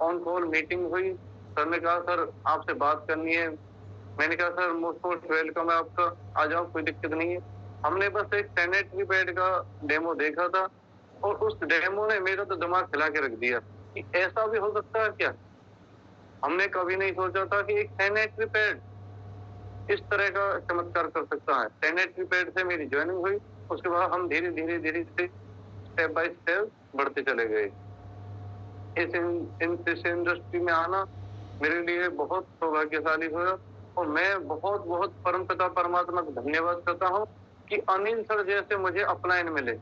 On call meeting हुई। Sir ने कहा सर आपसे बात करनी है। मैंने कहा सर मोस्ट वेलकम है आपका, आ जाओ कोई दिक्कत नहीं है। हमने बस एक सैनिटरी पैड का डेमो देखा था और उस डेमो ने मेरा तो दिमाग हिला के रख दिया कि ऐसा भी हो सकता है क्या। हमने कभी नहीं सोचा था कि एक सैनिटरी पैड इस तरह का चमत्कार कर सकता है। सैनिटरी पैड से मेरी ज्वाइनिंग हुई, उसके बाद हम धीरे धीरे धीरे से स्टेप बाय स्टेप बढ़ते चले गए। इस इंडस्ट्री में आना मेरे लिए बहुत सौभाग्यशाली हुआ और मैं बहुत बहुत परमपिता परमात्मा का धन्यवाद करता हूँ कि अनिल सर जैसे मुझे अपलाइन मिले।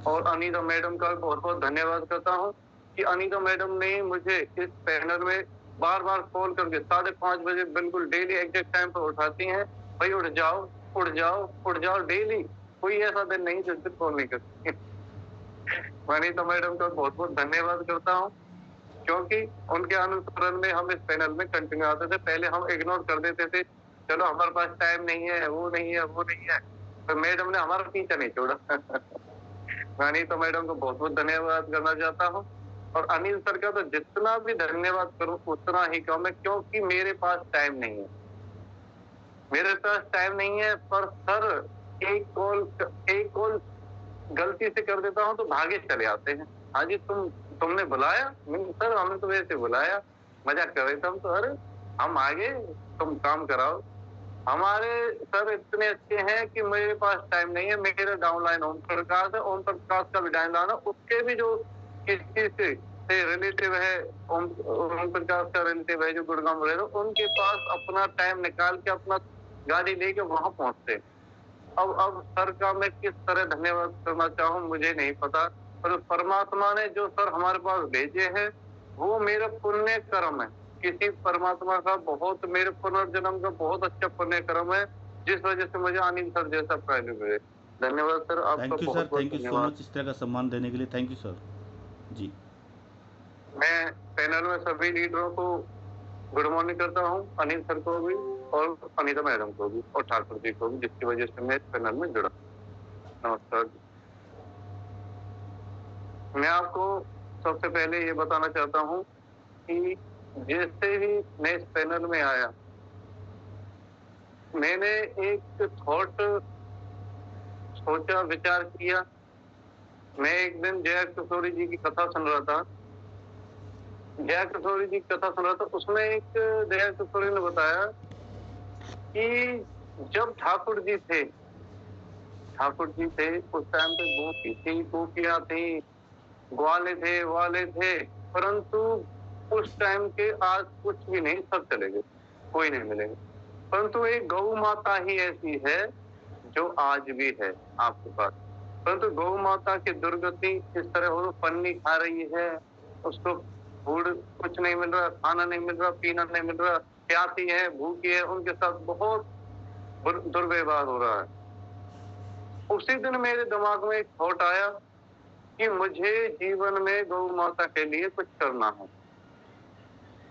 और अनीता मैडम का बहुत बहुत धन्यवाद करता हूँ कि अनीता मैडम ने मुझे इस पैनल में बार बार कॉल करके 5:30 बजे बिल्कुल डेली एग्जैक्ट टाइम पर उठाती हैं। भाई उठ जाओ उठ जाओ उठ जाओ, डेली कोई ऐसा दिन नहीं जिस दिन कॉल नहीं करती। अनीता मैडम का बहुत बहुत धन्यवाद करता हूँ क्योंकि उनके अनुसरण में हम इस पैनल में कंटिन्यू आते थे। पहले हम इग्नोर कर देते थे, चलो हमारे पास टाइम नहीं है, वो नहीं है, वो नहीं है, तो मैडम ने हमारा पीछा नहीं छोड़ा। अनीता मैडम को बहुत बहुत धन्यवाद करना चाहता हूँ और अनिल सर का तो जितना भी धन्यवाद करूँ उतना ही कम है क्योंकि मेरे पास टाइम नहीं है। मेरे पास टाइम नहीं है पर सर एक कॉल गलती से कर देता हूँ तो भागे चले आते हैं। हाँ जी तुमने बुलाया? सर हमने तो वैसे बुलाया, मजाक कर रहे थे हम तो। अरे हम आगे, तुम काम कराओ। हमारे सर इतने अच्छे हैं कि मेरे पास टाइम नहीं है। मेरे डाउनलाइन ओम प्रकाश है, ओम प्रकाश का भी डाउनलाइन है, उसके भी जो किसी से रिलेटिव है, ओम प्रकाश का रिलेटिव है जो गुड़गांव रहे, उनके पास अपना टाइम निकाल के अपना गाड़ी लेके वहां पहुंचते। अब सर का मैं किस तरह धन्यवाद करना चाहूँ मुझे नहीं पता, पर परमात्मा ने जो सर हमारे पास भेजे हैं वो मेरा पुण्य कर्म है। किसी परमात्मा का बहुत मेरे पुनर्जन्म का बहुत अच्छा पुण्य कर्म है जिस वजह से मुझे अनिल सर जैसा प्राइवेट मिले। धन्यवाद सर आपका। Thank you sir, thank you so much इस तरह का सम्मान देने के लिए। थैंक यू सर जी। मैं पैनल में सभी लीडरों को गुड मॉर्निंग करता हूँ, अनिल सर को भी और अनीता मैडम को भी और ठाकुर जी को भी जिसकी वजह से मैं इस पैनल में जुड़ा। नमस्कार। मैं आपको सबसे पहले ये बताना चाहता हूँ कि जैसे ही मैं इस पैनल में आया मैंने एक थॉट सोचा, विचार किया। मैं एक दिन जया किशोरी जी की कथा सुन रहा था। जया किशोरी जी की कथा सुन रहा था, उसमें एक जया किशोरी ने बताया कि जब ठाकुर जी थे उस टाइम पे गोपी थी, गोपियां थी, ग्वाले थे, वाले थे, परंतु उस टाइम के आज कुछ भी नहीं, सब चले गए, कोई नहीं मिलेगा। परंतु एक गौ माता ही ऐसी है जो आज भी है आपके पास। परंतु गौ माता की दुर्गति इस तरह हो, पन्नी खा रही है, उसको फूड कुछ नहीं मिल रहा, खाना नहीं मिल रहा, पीना नहीं मिल रहा, प्यासी है, भूखी है, उनके साथ बहुत दुर्व्यवहार हो रहा है। उसी दिन मेरे दिमाग में एक थॉट आया कि मुझे जीवन में गौ माता के लिए कुछ करना है।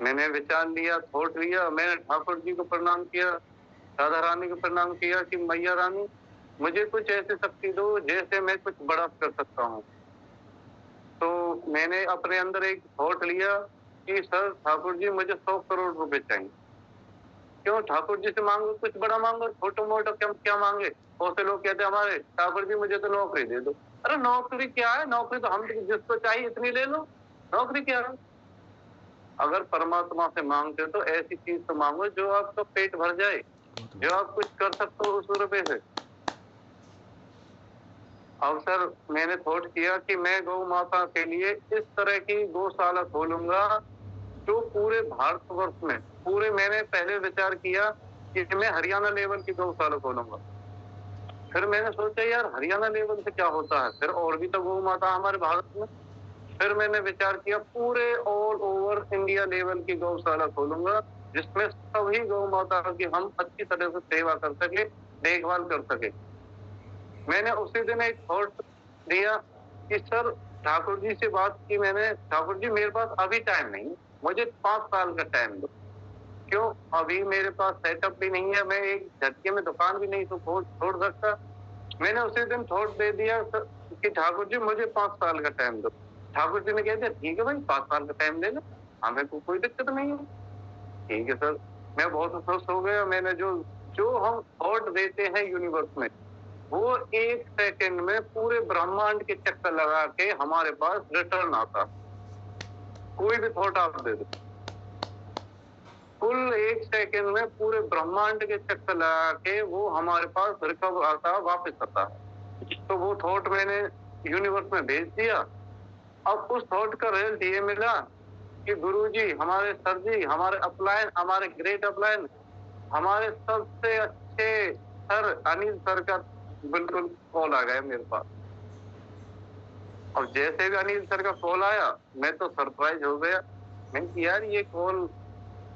मैंने विचार लिया, थॉट लिया, मैंने ठाकुर जी को प्रणाम किया, राधा रानी को प्रणाम किया कि मैया रानी मुझे कुछ ऐसी शक्ति दो जैसे मैं कुछ बड़ा कर सकता हूँ। तो मैंने अपने अंदर एक थॉट लिया कि सर ठाकुर जी मुझे 100 करोड़ रुपए चाहिए। क्यों ठाकुर जी से मांगो, कुछ बड़ा मांगो, छोटा मोटा क्या मांगे। बहुत से लोग कहते हैं हमारे ठाकुर जी मुझे तो नौकरी दे दो। अरे नौकरी क्या है, नौकरी तो हम जिसको चाहिए इतनी ले लो, नौकरी क्या है। अगर परमात्मा से मांगते तो ऐसी चीज तो मांगो जो आपका पेट भर जाए, जो आप कुछ कर सकते हो उस रुपए से। अब सर मैंने थॉट किया कि मैं गौ माता के लिए इस तरह की गौशाला खोलूंगा जो पूरे भारतवर्ष में मैंने पहले विचार किया कि मैं हरियाणा लेवल की गौशाला खोलूंगा। फिर मैंने सोचा यार हरियाणा लेवल से क्या होता है, फिर और भी तो गौ माता हमारे भारत में। फिर मैंने विचार किया पूरे ऑल ओवर इंडिया लेवल की गौशाला खोलूंगा जिसमें सभी गौ माता की हम अच्छी तरह से सेवा कर सके, देखभाल कर सके। मैंने उसी दिन एक थॉट दिया कि सर ठाकुर जी से बात की मैंने, ठाकुर जी मेरे पास अभी टाइम नहीं, मुझे 5 साल का टाइम दो। क्यों, अभी मेरे पास सेटअप भी नहीं है, मैं एक झटके में दुकान भी नहीं तो छोड़ सकता। मैंने उसी दिन थॉट दे दिया कि ठाकुर जी मुझे 5 साल का टाइम दो। ठाकुर जी ने कह दिया ठीक है भाई 5 साल का टाइम ले लो। हमें तो कोई दिक्कत नहीं है। ठीक है सर, मैं बहुत खुश हो गया। मैंने जो जो हम थॉट देते हैं यूनिवर्स में, वो 1 सेकंड में पूरे ब्रह्मांड के चक्कर लगा के हमारे पास रिटर्न आता। कोई भी थॉट आप दे दो, कुल 1 सेकंड में पूरे ब्रह्मांड के चक्कर लगा के वो हमारे पास रिकवर आता, वापस आता है। तो वो थॉट मैंने यूनिवर्स में भेज दिया। अब उस थॉट का रिजल्ट ये मिला कि गुरुजी, हमारे सर जी, हमारे अपलाइन, हमारे ग्रेट अपलाइन, हमारे सबसे अच्छे सर अनिल सर का बिल्कुल कॉल आ गया मेरे पास। और जैसे भी अनिल सर का कॉल आया, मैं तो सरप्राइज हो गया। मैं यार ये कॉल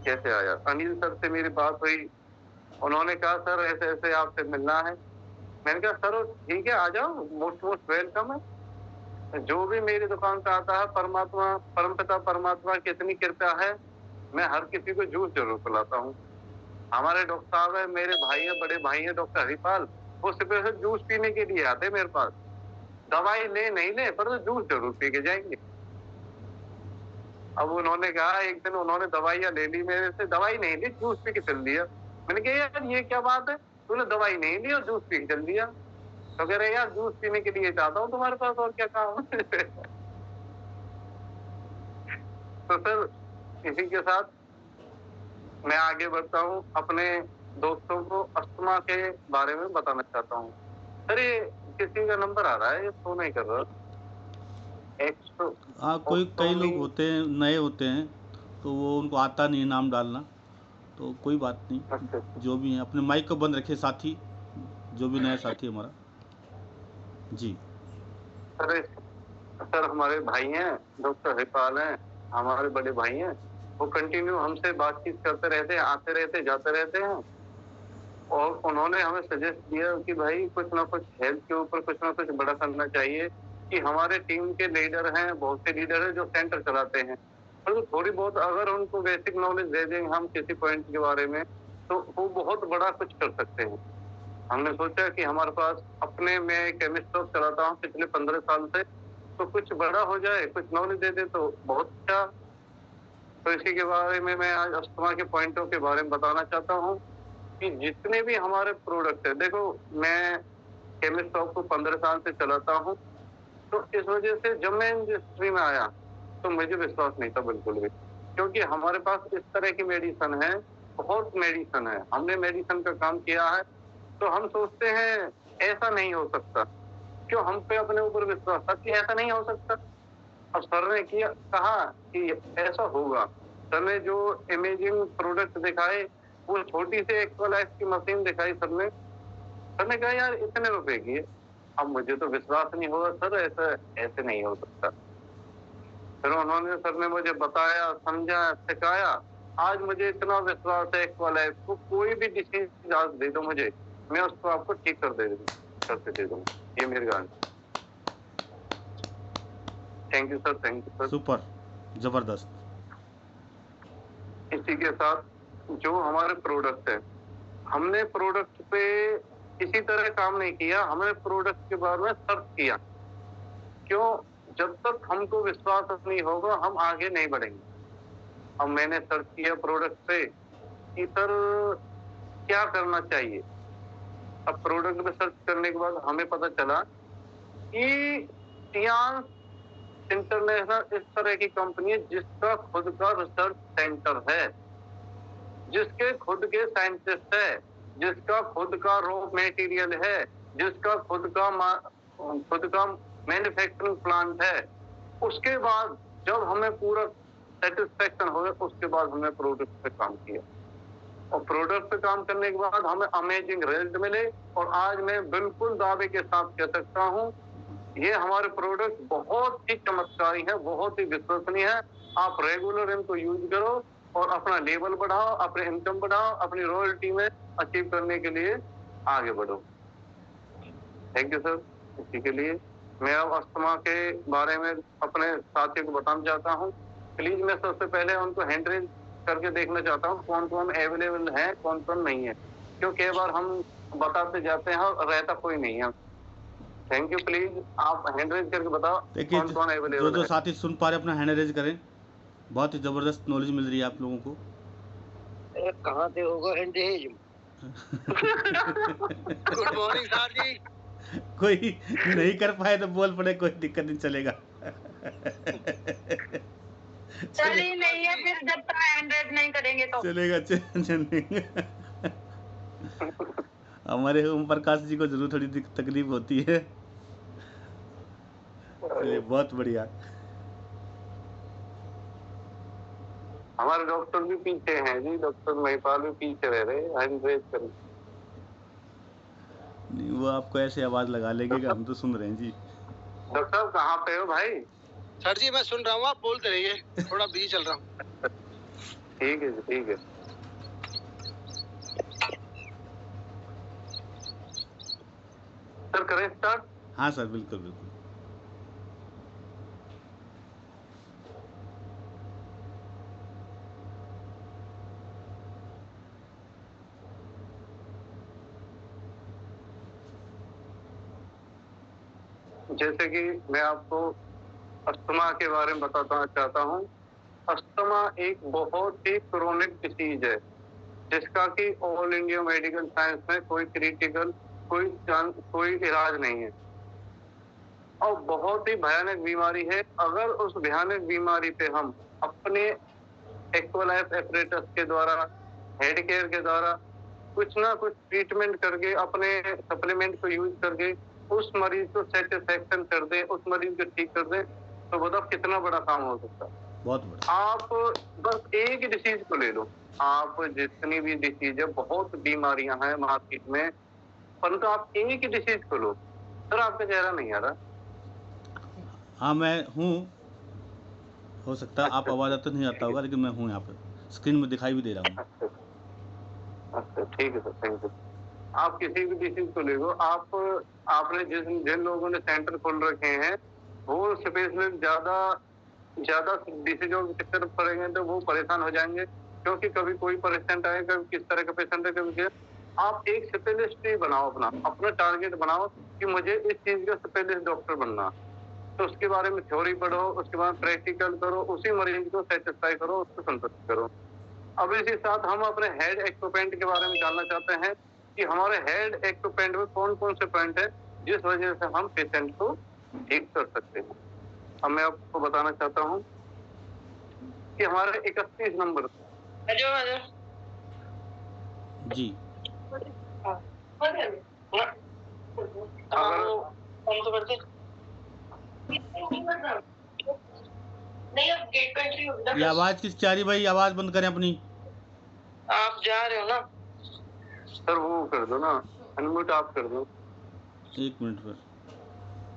कैसे आया? अनिल सर से मेरी बात हुई, उन्होंने कहा सर ऐसे ऐसे आपसे मिलना है। मैंने कहा सर ठीक है, आ जाओ, मोस्ट वेलकम है। जो भी मेरी दुकान पे आता है, परमात्मा, परमपिता परमात्मा की इतनी कृपा है, मैं हर किसी को जूस जरूर पिलाता हूँ। हमारे डॉक्टर साहब है, मेरे भाई है, बड़े भाई है डॉक्टर हरिपाल, वो स्पेशल जूस पीने के लिए आते मेरे पास। दवाई ले नहीं ले, पर वो जूस जरूर पी के जाएंगे। अब उन्होंने कहा, एक दिन उन्होंने दवाइयां ले ली मेरे से, दवाई नहीं ली, जूस पी के चल दिया। मैंने कहा यार ये क्या बात है, तूने दवाई नहीं ली और जूस पी के चल दिया। तो कह रहे यार जूस पीने के लिए जाता हूँ तुम्हारे पास, और क्या काम है। तो सर इसी के साथ मैं आगे बढ़ता हूँ, अपने दोस्तों को अस्थमा के बारे में बताना चाहता हूँ। सर ये किसी का नंबर आ रहा है, ये फोन नहीं कर रहा। कई लोग होते हैं, नए होते हैं, तो वो उनको आता नहीं है नाम डालना, तो कोई बात नहीं। अच्छा। जो भी है अपने माइक को बंद रखे साथी, जो भी नया साथी हमारा। जी सर हमारे भाई हैं, डॉक्टर हरिपाल हैं, हमारे बड़े भाई हैं, वो कंटिन्यू हमसे बातचीत करते रहते हैं, आते रहते, जाते रहते हैं। और उन्होंने हमें सजेस्ट किया कि भाई कुछ ना कुछ हेल्थ के ऊपर कुछ ना कुछ बड़ा करना चाहिए। कि हमारे टीम के लीडर हैं, बहुत से लीडर हैं जो सेंटर चलाते हैं, पर थोड़ी बहुत अगर उनको बेसिक नॉलेज दे दें हम किसी पॉइंट के बारे में, तो वो बहुत बड़ा कुछ कर सकते हैं। हमने सोचा कि हमारे पास अपने, मैं केमिस्ट शॉप चलाता हूँ पिछले 15 साल से, तो कुछ बड़ा हो जाए, कुछ नॉलेज दे दे तो बहुत अच्छा। तो इसी के बारे में मैं आज अस्थमा के पॉइंटों के बारे में बताना चाहता हूँ कि जितने भी हमारे प्रोडक्ट है, देखो मैं केमिस्ट शॉप को 15 साल से चलाता हूँ, तो इस वजह से जब मैं इंडस्ट्री में आया तो मुझे विश्वास नहीं था बिल्कुल भी, क्योंकि हमारे पास इस तरह की मेडिसिन है, बहुत मेडिसिन है, हमने मेडिसिन का काम किया है, तो हम सोचते हैं ऐसा नहीं हो सकता। क्यों हम पे अपने ऊपर विश्वास था कि ऐसा नहीं हो सकता। अब सर ने किया, कहा कि ऐसा होगा। सर ने जो इमेजिंग प्रोडक्ट दिखाए, वो छोटी सी एक्सवालाइज की मशीन दिखाई सर ने। सर ने कहा यार इतने रुपए की है। अब मुझे तो विश्वास नहीं होगा सर, ऐसा ऐसे नहीं हो सकता। फिर उन्होंने, सर ने मुझे बताया, समझा, सिखाया। आज मुझे इतना विश्वास है एक्सवालाइज को, कोई भी डिसीज आज दे दो मुझे, मैं उसको आपको ठीक करके दे दूंगा। ये मेरी guarantee. Thank you sir, thank you sir. Super, जबरदस्त। इसी के साथ जो हमारे प्रोडक्ट है, हमने प्रोडक्ट पे इसी तरह काम नहीं किया, हमने प्रोडक्ट के बारे में सर्च किया। क्यों? जब तक हमको विश्वास नहीं होगा हम आगे नहीं बढ़ेंगे। अब मैंने सर्च किया प्रोडक्ट पे कि सर क्या करना चाहिए। अब प्रोडक्ट पे सर्च करने के बाद हमें पता चला कि सियांस इंटरनेशनल इस तरह की कंपनी है जिसका खुद का रिसर्च सेंटर है, जिसके खुद के साइंटिस्ट है, जिसका खुद का रॉ मटेरियल है, जिसका खुद का मैन्युफैक्चरिंग प्लांट है। उसके बाद जब हमें पूरा सेटिस्फेक्शन हो गया, उसके बाद हमने प्रोडक्ट पे काम किया, और प्रोडक्ट पे काम करने के बाद हमें अमेजिंग रिजल्ट मिले। और आज मैं बिल्कुल दावे के साथ कह सकता हूँ, ये हमारे प्रोडक्ट बहुत ही चमत्कारी है, बहुत ही विश्वसनीय है। आप रेगुलर इनको यूज करो और अपना लेवल बढ़ाओ, अपने इनकम बढ़ाओ, अपनी रॉयल्टी में अचीव करने के लिए आगे बढ़ो। Thank you sir. इसी के लिए मैं अब अस्थमा के बारे में अपने साथियों को बताना चाहता हूँ। प्लीज मैं सबसे पहले उनको हैंड रेज करके देखना चाहता हूँ कौन कौन अवेलेबल है, कौन कौन नहीं है, क्योंकि कई बार हम बताते जाते हैं और रहता कोई नहीं है। Thank you. प्लीज आप हैंड रेज करके बताओ देखिए, कौन कौन अवेलेबल है। जो साथी सुन पा रहे अपना हैंड रेज करें। बहुत ही ज़बरदस्त नॉलेज मिल रही है आप लोगों को। कहाँ से होगा हैंडीज? गुड मॉर्निंग सर जी। कोई नहीं कर पाए तो बोल पड़े, कोई दिक्कत नहीं, चलेगा। चलिए नहीं है फिर जब तक 100 नहीं करेंगे तो चलेगा, चलेगा। हमारे ओम प्रकाश जी को जरूर थोड़ी तकलीफ होती है। चलिए, बहुत बढ़िया। हमारे डॉक्टर भी पीछे हैं जी, डॉक्टर महिपाल भी पीछे रह रहे हैं, एनकरेज करें। नहीं, वो आपको ऐसे आवाज लगा लेंगे कि हम तो सुन रहे हैं जी। डॉक्टर साहब कहाँ पे हो भाई? सर जी मैं सुन रहा हूँ, आप बोलते रहिए, थोड़ा बिजी चल रहा हूँ। ठीक है जी, ठीक है। सर करें स्टार्ट? हाँ सर, बिल्कुल बिल्कुल। जैसे कि मैं आपको अस्थमा के बारे में बताना चाहता हूँ। अस्थमा एक बहुत ही क्रोनिक डिसीज है, जिसका कि ऑल इंडिया मेडिकल साइंस में कोई क्रिटिकल कोई इलाज नहीं है और बहुत ही भयानक बीमारी है। अगर उस भयानक बीमारी पे हम अपने एक्वालाइफ एपरेटस के द्वारा, हेड केयर के द्वारा कुछ ना कुछ ट्रीटमेंट करके, अपने सप्लीमेंट को यूज करके उस मरीज को सेटिस्फेक्शन कर दे, उस मरीज को ठीक कर दे, तो बताओ कितना बड़ा काम हो सकता है। बहुत बड़ा। आप बस एक डिसीज को ले लो, आप जितनी भी डिसीज है, बहुत बीमारियां हैं मार्केट में, परंतु आप एक डिसीज को लो। सर आपका चेहरा नहीं आ रहा? हाँ मैं हूँ, हो सकता है आप आवाज़ तो नहीं आता होगा, लेकिन मैं हूँ यहाँ पर, स्क्रीन में दिखाई भी दे रहा हूँ। अच्छा ठीक है सर, थैंक यू। आप किसी भी डिसीज को ले लो, आपने जिन लोगों ने सेंटर खोल रखे हैं वो स्पेशलिस्ट ज्यादा डिसीजों के चक्कर पड़ेंगे तो वो परेशान हो जाएंगे, क्योंकि कभी कोई पेशेंट आए, कभी किस तरह का पेशेंट है, कभी आप एक स्पेशलिस्ट ही बनाओ, अपना टारगेट बनाओ कि मुझे इस चीज का स्पेशलिस्ट डॉक्टर बनना। तो उसके बारे में थ्योरी पढ़ो, उसके बाद प्रैक्टिकल करो, उसी मरीज को सेटिस्फाई करो, उसको संतुष्ट करो। अब इसी साथ हम अपने हेड एक्विपमेंट के बारे में जानना चाहते हैं कि हमारे हेड एक्विपमेंट में कौन कौन से पॉइंट है जिस वजह से हम पेशेंट को ठीक कर सकते हैं। अब मैं आपको बताना चाहता हूँ कि हमारे 31 नंबर जी ये आवाज किस चारी भाई, आवाज बंद करें अपनी। आप जा रहे हो ना सर, वो कर दो ना, अनम्यूट आप कर दो। 1 मिनट पर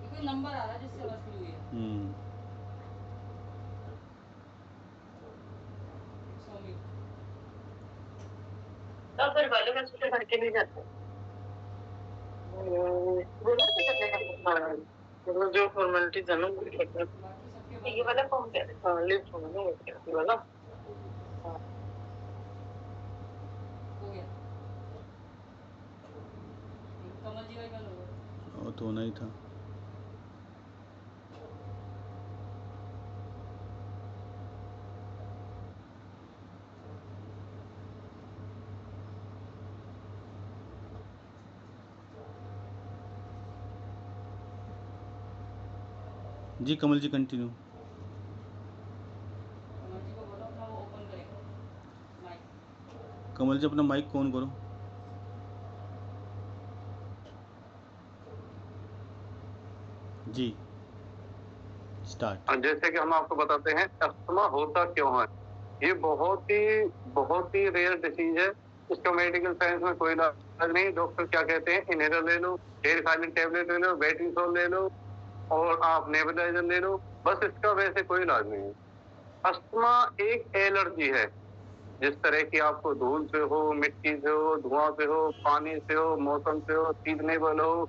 कोई नंबर आ रहा है जिससे आवाज शुरू हुई है। तब फिर वाले का सूत्र भर के नहीं जाते, जो फॉर्मेलिटी है ना ये वाला फॉर्म क्या है? हाँ लिस्ट होगा ना ये वाला। हो गया, कमल जी का ही बंद हो गया। वो तो होना ही था। जी कमल जी कंटिन्यू। कमल जी को बोलो अपना वो ओपन करेगा माइक। कमल जी अपना माइक ऑन करो। जी स्टार्ट। जैसे कि हम आपको बताते हैं अस्थमा होता क्यों है। ये बहुत ही रेयर डिसीज है, इसका मेडिकल साइंस में कोई इलाज नहीं। डॉक्टर क्या कहते हैं, इनहेलर ले लो, हेयर फाइलिंग टैबलेट ले लो, बेटिंसोल ले लो और आप नेबुलाइजर ले लो, बस इसका वैसे कोई इलाज नहीं है। अस्थमा एक एलर्जी है, जिस तरह की आपको धूल से हो, मिट्टी से हो, धुआं से हो, पानी से हो, मौसम से हो, सीजनेबल हो,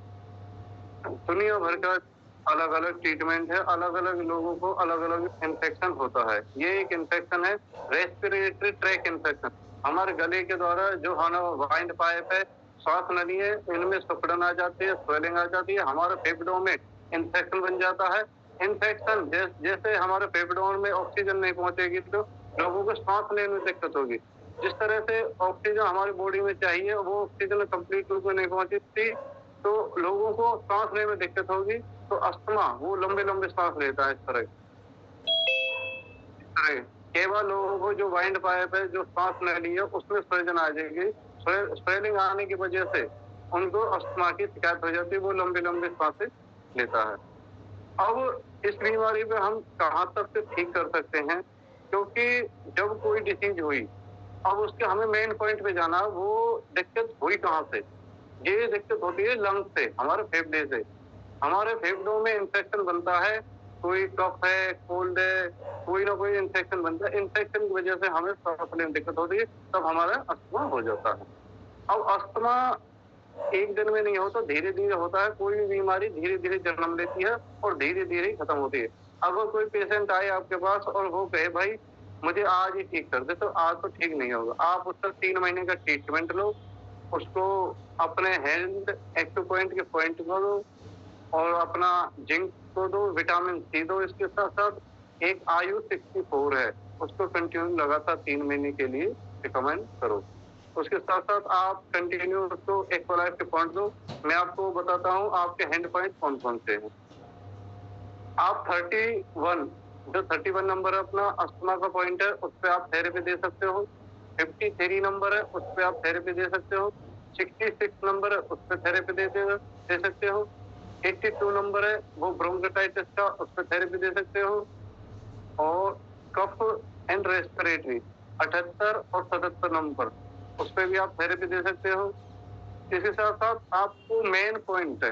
दुनिया भर का अलग अलग ट्रीटमेंट है, अलग अलग लोगों को अलग अलग इन्फेक्शन होता है। ये एक इन्फेक्शन है रेस्पिरेटरी ट्रैक इन्फेक्शन। हमारे गले के द्वारा जो हमारा वाइंड पाइप है, श्वास नली है, इनमें सिकुड़न आ जाती है, स्वेलिंग आ जाती है, हमारे फेफड़ों में इन्फेक्शन बन जाता है इन्फेक्शन जैसे हमारे फेफड़ों में ऑक्सीजन नहीं पहुंचेगी तो लोगों को सांस लेने में दिक्कत होगी। जिस तरह से ऑक्सीजन हमारी बॉडी में चाहिए वो ऑक्सीजन कंप्लीट रूप में नहीं पहुंचती तो लोगों को सांस लेने में दिक्कत होगी। तो अस्थमा वो लंबे लंबे सांस लेता है। इस तरह केवल लोगों को जो वाइंड पाइप है जो सांस नली है उसमें स्वेलन आ जाएगी। स्वेलिंग आने की वजह से उनको अस्थमा की शिकायत हो जाती है, वो लंबी लंबी सांसें लेता है। अब इस बीमारी पे हम कहाँ तक से ठीक कर सकते हैं, क्योंकि जब कोई डिसीज हुई अब उसके हमें मेन पॉइंट पे जाना, वो दिक्कत हुई कहाँ से। ये दिक्कत होती है लंग से, हमारे फेफड़े से। हमारे फेफड़ों में इंफेक्शन बनता है, कोई कफ है, कोल्ड है, कोई ना कोई इंफेक्शन बनता है। इंफेक्शन की वजह से हमें सांस लेने में दिक्कत होती है, तब हमारा अस्थमा हो जाता है। अब अस्थमा एक दिन में नहीं होता, धीरे धीरे होता है। कोई भी बीमारी धीरे धीरे जन्म लेती है और धीरे धीरे खत्म होती है। अगर कोई पेशेंट आए आपके पास और वो कहे भाई मुझे आज ही ठीक कर दे, तो आज तो ठीक नहीं होगा। आप उसका 3 महीने का ट्रीटमेंट लो, उसको अपने हेल्थ एक्यूपॉइंट के पॉइंट को दो और अपना जिंक को दो, विटामिन सी दो। इसके साथ साथ एक आयु 64 है, उसको कंटिन्यू लगातार 3 महीने के लिए रिकमेंड करो। उसके साथ साथ आप कंटिन्यू उसको एक्वालाइफ के पॉइंट दो। मैं आपको बताता हूँ आपके हैंड पॉइंट कौन कौन से हैं। आप 31 नंबर है अपना अस्थमा का पॉइंट है, उस पर आप थेरेपी दे सकते हो। 53 नंबर है, उस पर आप थेरेपी दे सकते हो। 66 नंबर है, उस पर थेरेपी दे सकते हो। 82 नंबर है वो ब्रोंकाइटिस का, उस पर थेरेपी दे सकते हो। और कफ एंड रेस्पिरेटरी 78 और 77 नंबर, उस पर भी आप थेरेपी दे सकते हो। इसके साथ साथ आपको मेन पॉइंट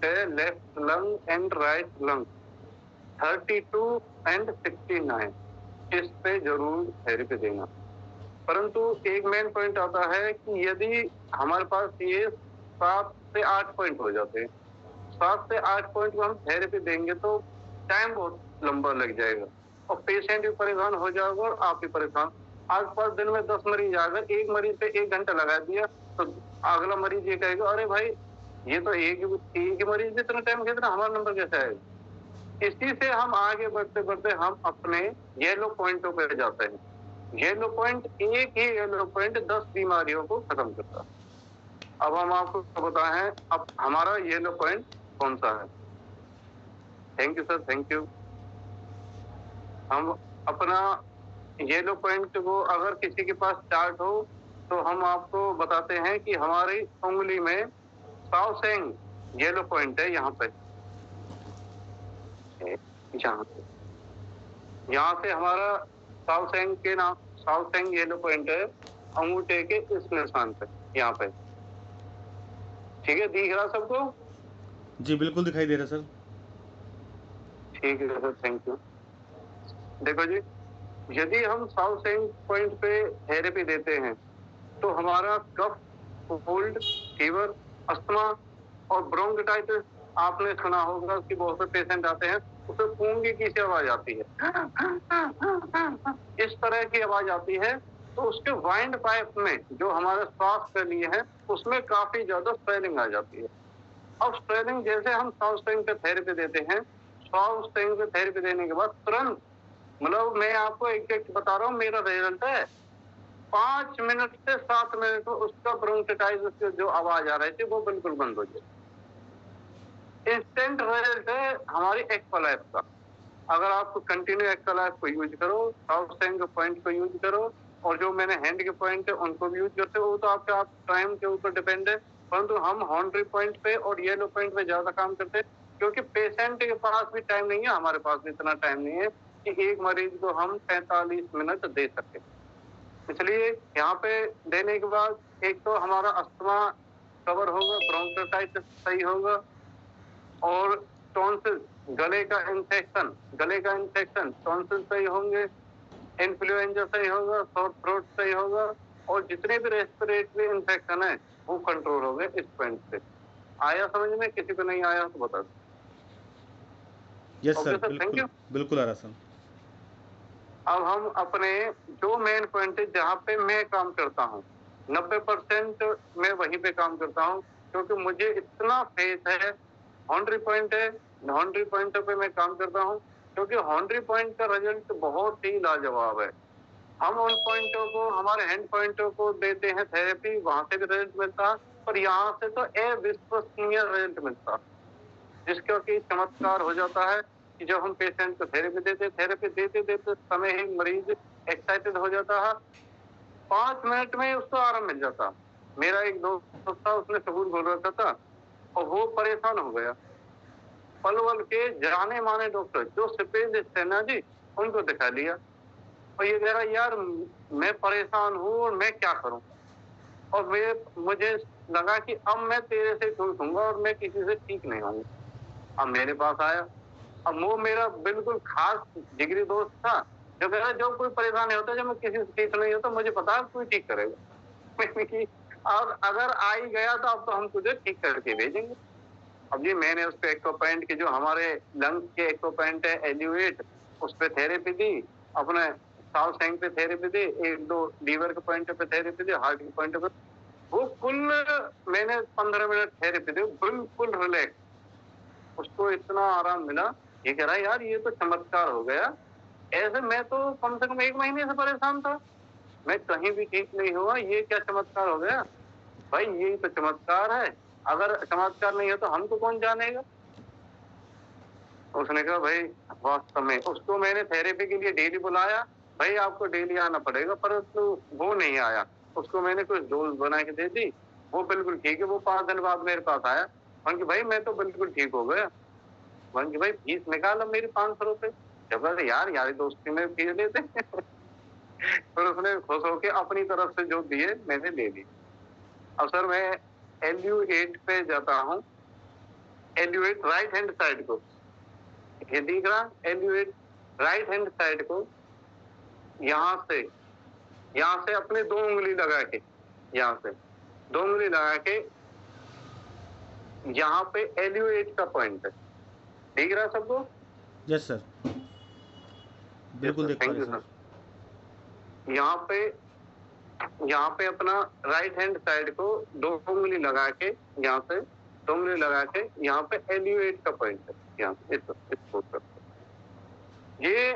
है left lung and right lung 32 and 69, इस पे जरूर थेरेपी देना। परंतु एक मेन पॉइंट आता है कि यदि हमारे पास ये 7 से 8 पॉइंट हो जाते हैं, 7 से 8 पॉइंट को हम थेरेपी देंगे तो टाइम बहुत लंबा लग जाएगा और पेशेंट भी परेशान हो जाएगा और आप भी परेशान। आज 5 दिन में 10 मरीज आकर एक मरीज पे 1 घंटा लगा दिया तो अगला मरीज ये कहेगा अरे भाई ये तो एक ही मरीज भी इतना टाइम खींच रहा, हमारा नंबर कैसे आएगा। इसी से हम आगे बढ़ते बढ़ते हम अपने येलो पॉइंटों पे जाते हैं। येलो पॉइंट, एक ही येलो पॉइंट 10 बीमारियों को खत्म करता है। अब हम आपको बताएं अब हमारा येलो पॉइंट कौन सा है। Thank you sir, thank you. हम अपना येलो पॉइंट को अगर किसी के पास चार्ट हो तो हम आपको बताते हैं कि हमारी उंगली में साउसेंग येलो पॉइंट है। यहाँ पे यहाँ से हमारा साउसेंग के नाम साउसेंग येलो पॉइंट है अंगूठे के इस निशान पे, यहाँ पे। ठीक है, दिख रहा सबको? जी बिल्कुल दिखाई दे रहा सर। ठीक है सर, थैंक यू। देखो जी, यदि हम साउसेंग पॉइंट पे थेरेपी देते हैं तो हमारा कफ, कोल्ड, फीवर, अस्थमा और ब्रोंकाइटिस आपने सुना होगा कि बहुत से पेशेंट आते हैं उसे गूंगी की सी आवाज आती है, इस तरह की आवाज आती है। तो उसके वाइंड पाइप में जो हमारे श्वास के लिए है उसमें काफी ज्यादा स्वेलिंग आ जाती है। अब स्वेलिंग जैसे हम साउसेंग पे थेरेपी देते हैं, साउसेंग पे थेरेपी देने के बाद तुरंत, मतलब मैं आपको एक बता रहा हूँ, मेरा रिजल्ट है 5 मिनट से 7 मिनट में उसका ब्रोंकाइटिस जो आवाज आ रही थी वो बिल्कुल बंद हो जाए। इंस्टेंट रिजल्ट है हमारी एक्वालाइफ का। अगर आप कंटिन्यू एक्वालाइफ को यूज करो, साउसेंग पॉइंट को यूज करो और जो मैंने हैंड के पॉइंट है उनको भी यूज करते हो, वो तो आपके आप टाइम के ऊपर डिपेंड है। परंतु हम हॉन्ड्री पॉइंट पे और येलो पॉइंट पे ज्यादा काम करते हैं क्योंकि पेशेंट के पास भी टाइम नहीं है, हमारे पास भी इतना टाइम नहीं है कि एक मरीज को हम 45 मिनट दे सके। इसलिए यहाँ पे देने के बाद एक तो हमारा अस्थमा कवर होगा, ब्रोंकाइटिस सही होगा और टॉन्सिल, गले का इन्फेक्शन टॉन्सिल सही होंगे, इन्फ्लुएंजा सही होगा, सोर थ्रोट सही होगा और जितने भी रेस्पिरेटरी इन्फेक्शन है वो कंट्रोल हो गए इस पॉइंट से। आया समझ में? किसी को नहीं आया तो बता दो। Yes okay sir, sir, thank you. बिल्कुल आ रहा सर। अब हम अपने जो मेन पॉइंट है जहाँ पे मैं काम करता हूँ 90% मैं वहीं पे काम करता हूँ क्योंकि मुझे इतना फेथ है हॉन्ड्री पॉइंट है, हॉन्ड्री पॉइंट पे मैं काम करता हूँ, क्योंकि हॉन्ड्री पॉइंट का रिजल्ट बहुत ही लाजवाब है। हम उन पॉइंटों को, हमारे हैंड पॉइंटों को देते हैं थेरेपी, वहां से भी रिजल्ट मिलता है, पर यहाँ से तो अविश्वसनीय रिजल्ट मिलता है, जिसका कि चमत्कार हो जाता है कि जब हम पेशेंट को थेरेपी देते देते समय ही मरीज एक्साइटेड हो जाता है, 5 मिनट में उसको आराम मिल जाता। मेरा एक दोस्त था, उसने सबूत बोल रखा था और वो परेशान हो गया। पलवल के जाने माने डॉक्टर जो स्पेशलिस्ट है ना जी, उनको दिखा लिया और ये कह रहा यार मैं परेशान हूँ और मैं क्या करूँ, और मुझे लगा कि अब मैं तेरे से खुश हूँगा और मैं किसी से ठीक नहीं होऊंगा। अब मेरे पास आया, अब वो मेरा बिल्कुल खास जिगरी दोस्त था, जो कह रहा जब कोई परेशानी होता है, जब मैं किसी से ठीक नहीं होता, मुझे पता है कोई ठीक करेगा। मैंने की और अगर आ ही गया तो अब तो हम तुझे ठीक करके भेजेंगे। अब ये मैंने उस पे एक्वापॉइंट के जो हमारे लंग्स के एक्वापॉइंट है एल्यूएट, उस पे थेरेपी दी, अपने साउथ सेंग पे थेरेपी दी, 1-2 लीवर के पॉइंट पे थेरेपी दी, हार्ट के पॉइंट पे, वो कुल मैंने 15 मिनट थेरेपी दी, बिल्कुल रिलैक्स, उसको इतना आराम मिला। ये कह रहा यार ये तो चमत्कार हो गया, ऐसे मैं तो कम से कम 1 महीने से परेशान था, मैं कहीं भी ठीक नहीं हुआ, ये क्या चमत्कार हो गया। भाई यही तो चमत्कार है, अगर चमत्कार नहीं है तो हमको कौन जानेगा। उसने कहा भाई वास्तव में, उसको मैंने थेरेपी के लिए डेली बुलाया, भाई आपको डेली आना पड़ेगा, परंतु वो नहीं आया। उसको मैंने कुछ डोज बना के दे दी, वो बिल्कुल ठीक है। वो 5 दिन बाद मेरे पास आया, मैंने कहा भाई मैं तो बिल्कुल ठीक हो गया। मैंने कहा भाई फीस निकालो मेरी 500 रुपए। जब कहते यार यारी दोस्ती में फीस लेते फिर उसने खुश होके अपनी तरफ से जो दिए मैंने ले ली। अब सर मैं एल्यूएट पे जाता हूँ, एल्यूएट राइट हैंड साइड को, ये दिख रहा एल्यूएट राइट हैंड साइड को, यहाँ से अपने 2 उंगली लगा के, यहाँ से 2 उंगली लगा के, यहाँ पे एल्यूएट का पॉइंट है, दिख रहा सबको? यस सर, बिल्कुल देख पा थैंक रहे यू सर। सर। यहाँ पे अपना राइट हैंड साइड को 2 उंगली लगा के, यहाँ से 2 उंगली लगा के, यहाँ पे एल्यूएट का पॉइंट है, यहाँ पे इस ये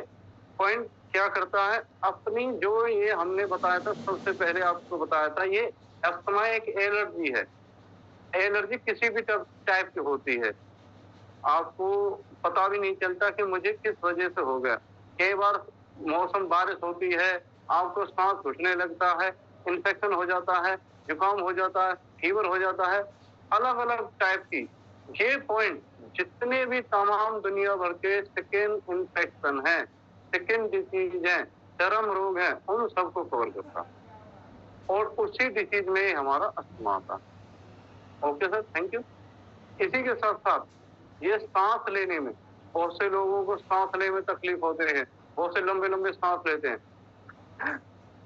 पॉइंट क्या करता है, अपनी जो ये हमने बताया था सबसे पहले आपको बताया था, ये अस्थमा एक एलर्जी है। एलर्जी किसी भी टाइप की होती है, आपको पता भी नहीं चलता कि मुझे किस वजह से हो गया। कई बार मौसम बारिश होती है, आपको सांस घुटने लगता है, इन्फेक्शन हो जाता है, जुकाम हो जाता है, फीवर हो जाता है, अलग अलग टाइप की। ये पॉइंट जितने भी तमाम दुनिया भर के स्किन इन्फेक्शन है, स्किन डिसीज है, चर्म रोग है, उन सबको कवर करता और उसी डिसीज में हमारा अस्थमा आता। Okay sir, thank you. इसी के साथ साथ ये सांस लेने में, बहुत से लोगों को सांस लेने में तकलीफ होते हैं, बहुत से लंबे लंबे सांस लेते हैं,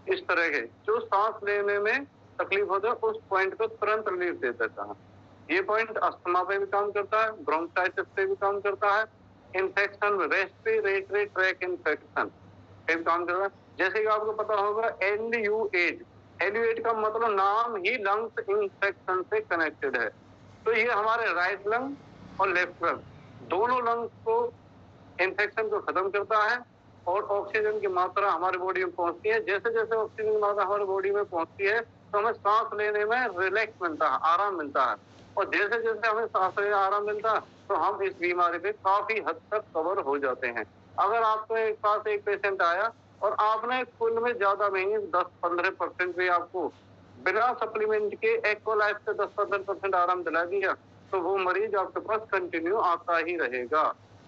इस तरह के जो सांस लेने में तकलीफ होता है, उस पॉइंट को तुरंत रिलीफ दे देता है। ये पॉइंट अस्थमा पे भी काम करता है, ब्रोंकाइटिस पे भी काम करता है, इन्फेक्शन, रेस्पिरेटरी ट्रैक इन्फेक्शन पे भी काम करता है। जैसे कि आपको पता होगा एल्यूएट, एल्यूएट का मतलब नाम ही लंग्स इन्फेक्शन से कनेक्टेड है। तो ये हमारे राइट लंग और लेफ्ट लंग, दोनों लंग्स को इन्फेक्शन को खत्म करता है और ऑक्सीजन की मात्रा हमारे बॉडी में पहुंचती है। जैसे जैसे ऑक्सीजन की मात्रा हमारे बॉडी में पहुंचती है तो हमें सांस लेने में रिलैक्स मिलता है, आराम मिलता है, और जैसे जैसे हमें सांस लेने में आराम मिलता है तो हम इस बीमारी पे काफी हद तक कवर हो जाते हैं। अगर आपको एक पास एक पेशेंट आया और आपने कुल में ज्यादा नहीं 10-15% भी आपको बिना सप्लीमेंट के एक्वालाइफ से 10-15% आराम दिला दिया तो वो मरीज आपके पास कंटिन्यू आता ही रहेगा।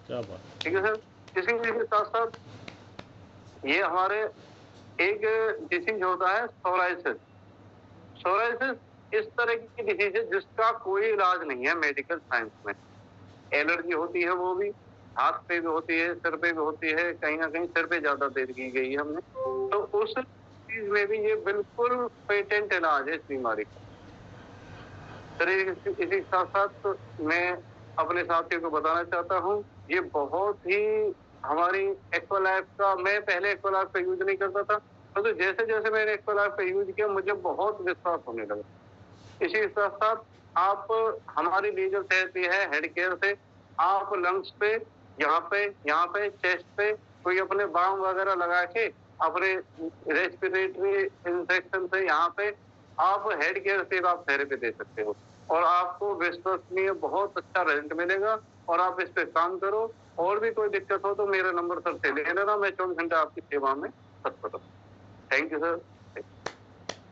क्या बात, ठीक है सर। इसी के साथ साथ ये हमारे एक डिसीज होता है सोराइसिस। सोराइसिस इस तरह की डिसीज है जिसका कोई इलाज नहीं है मेडिकल साइंस में। एलर्जी होती है, वो भी हाथ पे भी होती है, सिर पे भी होती है, कहीं ना कहीं सिर पे ज्यादा देर की गई है हमने, तो उस चीज में भी ये बिल्कुल पेटेंट इलाज है इस बीमारी का। सर इसी के साथ साथ मैं अपने साथियों को बताना चाहता हूँ, ये बहुत ही हमारी एक्वालाइफ का, मैं पहले एक्वालाइफ का यूज नहीं करता था, तो जैसे जैसे मैंने एक्वालाइफ का यूज किया मुझे बहुत विश्वास होने लगा। इसी के साथ साथ आप हमारी लीगल थेरेपी है हेड केयर से, आप लंग्स पे, यहाँ पे चेस्ट पे कोई अपने बाम वगैरह लगा के अपने रेस्पिरेटरी इंफेक्शन से यहाँ पे आप हेड केयर से आप थेरेपी दे सकते हो और आपको विश्वसनीय बहुत अच्छा रिजल्ट मिलेगा। और आप इस पे काम करो। और भी कोई दिक्कत हो तो मेरा नंबर सर से ले लेना, मैं 24 घंटे आपकी सेवा में तत्पर हूँ। Thank you sir.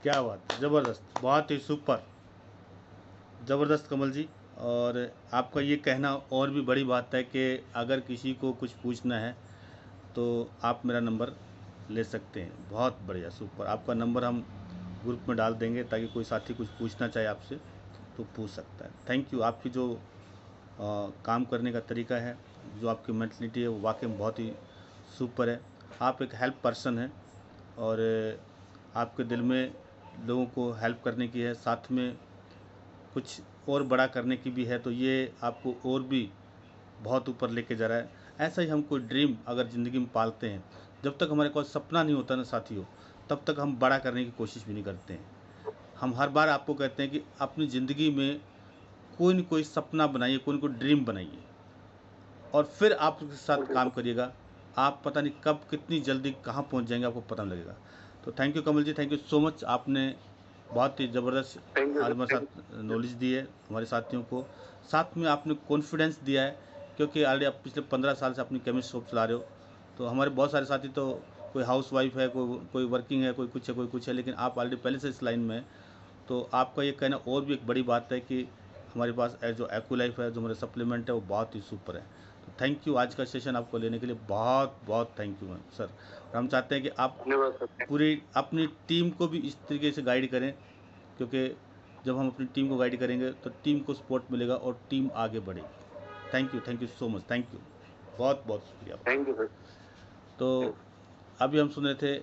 क्या बात, ज़बरदस्त, बहुत ही सुपर, ज़बरदस्त कमल जी। और आपका ये कहना और भी बड़ी बात है कि अगर किसी को कुछ पूछना है तो आप मेरा नंबर ले सकते हैं। बहुत बढ़िया, सुपर। आपका नंबर हम ग्रुप में डाल देंगे ताकि कोई साथी कुछ पूछना चाहे आपसे तो पूछ सकता है। Thank you. आपकी जो काम करने का तरीका है, जो आपकी मेंटलिटी है, वो वाकई में बहुत ही सुपर है। आप एक हेल्प पर्सन हैं और आपके दिल में लोगों को हेल्प करने की है, साथ में कुछ और बड़ा करने की भी है, तो ये आपको और भी बहुत ऊपर लेके जा रहा है। ऐसा ही हम कोई ड्रीम अगर ज़िंदगी में पालते हैं, जब तक हमारे पास सपना नहीं होता ना साथियों, तब तक हम बड़ा करने की कोशिश भी नहीं करते हैं। हम हर बार आपको कहते हैं कि अपनी ज़िंदगी में कोई न कोई सपना बनाइए, कोई न कोई ड्रीम बनाइए और फिर आप उसके साथ काम करिएगा। आप पता नहीं कब कितनी जल्दी कहाँ पहुँच जाएंगे, आपको पता नहीं लगेगा। तो thank you Kamal ji, thank you so much. आपने बहुत ही ज़बरदस्त आज हमारे साथ नॉलेज दी है हमारे साथियों को, साथ में आपने कॉन्फिडेंस दिया है, क्योंकि ऑलरेडी आप पिछले 15 साल से अपनी केमिस्ट शॉप चला रहे हो। तो हमारे बहुत सारे साथी तो कोई हाउस वाइफ है, कोई वर्किंग है, कोई कुछ है, लेकिन आप ऑलरेडी पहले से इस लाइन में है। तो आपका ये कहना और भी एक बड़ी बात है कि हमारे पास जो एक्यू लाइफ है, जो हमारे सप्लीमेंट है, वो बहुत ही सुपर है। तो थैंक यू, आज का सेशन आपको लेने के लिए बहुत बहुत थैंक यू मैम सर। और हम चाहते हैं कि आप पूरी अपनी टीम को भी इस तरीके से गाइड करें, क्योंकि जब हम अपनी टीम को गाइड करेंगे तो टीम को सपोर्ट मिलेगा और टीम आगे बढ़ेगी। Thank you so much, thank you, बहुत बहुत शुक्रिया। Thank you sir. तो अभी हम सुन रहे थे